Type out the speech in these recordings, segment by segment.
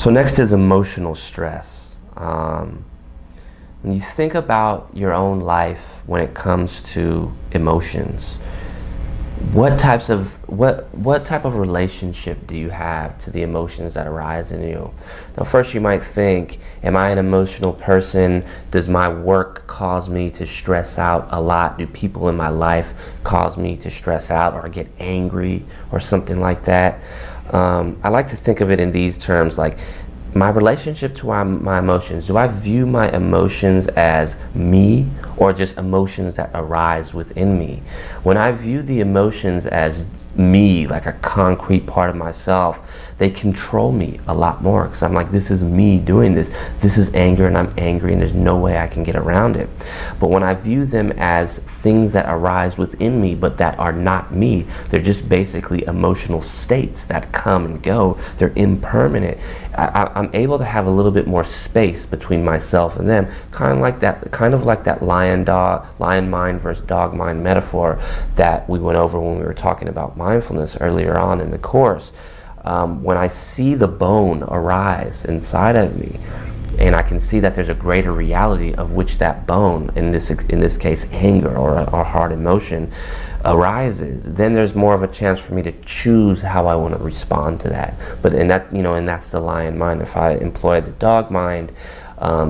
So next is emotional stress. When you think about your own life when it comes to emotions, what type of relationship do you have to the emotions that arise in you? Now, first you might think, am I an emotional person? Does my work cause me to stress out a lot? Do people in my life cause me to stress out or get angry or something like that? I like to think of it in these terms, like my relationship to my emotions. Do I view my emotions as me or just emotions that arise within me? When I view the emotions as me, like a concrete part of myself, they control me a lot more, because I'm like, this is me doing this. This is anger, and I'm angry, and there's no way I can get around it. But when I view them as things that arise within me but that are not me, they're just basically emotional states that come and go. They're impermanent. I'm able to have a little bit more space between myself and them, kind of like that lion mind versus dog mind metaphor that we went over when we were talking about mindfulness earlier on in the course. When I see the bone arise inside of me, and I can see that there's a greater reality of which that bone, in this case anger or hard emotion, arises, then there's more of a chance for me to choose how I want to respond to that. And that's the lion mind. If I employ the dog mind,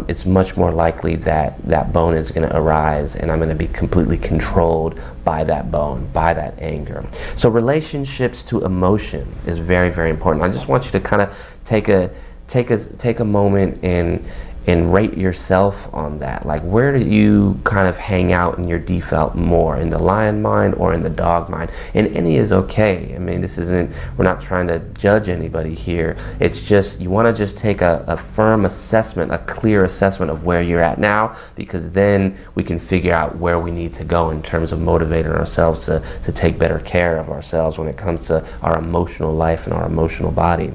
it's much more likely that that bone is going to arise, and I'm going to be completely controlled by that bone, by that anger. So relationships to emotion is very, very important. I just want you to kind of take a moment and rate yourself on that. Like, where do you kind of hang out in your default more, in the lion mind or in the dog mind? And any is okay. I mean, we're not trying to judge anybody here. It's just, you want to just take a firm assessment, a clear assessment of where you're at now, because then we can figure out where we need to go in terms of motivating ourselves to take better care of ourselves when it comes to our emotional life and our emotional body.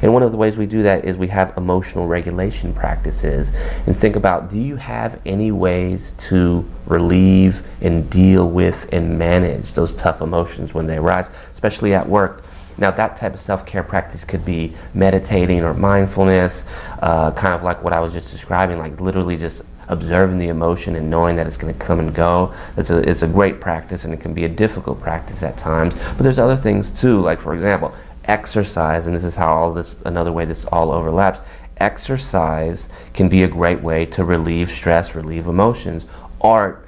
And one of the ways we do that is we have emotional regulation practices. And think about, do you have any ways to relieve and deal with and manage those tough emotions when they arise, especially at work? Now, that type of self-care practice could be meditating or mindfulness, kind of like what I was just describing, like literally just observing the emotion and knowing that it's going to come and go. It's a great practice, and it can be a difficult practice at times. But there's other things too, like, for example, exercise, and this is how another way this all overlaps. Exercise can be a great way to relieve stress, relieve emotions. Art,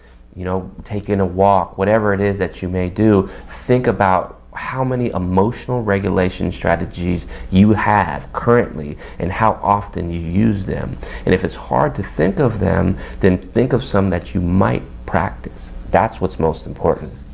taking a walk, whatever it is that you may do, think about how many emotional regulation strategies you have currently and how often you use them. And if it's hard to think of them, then think of some that you might practice. That's what's most important.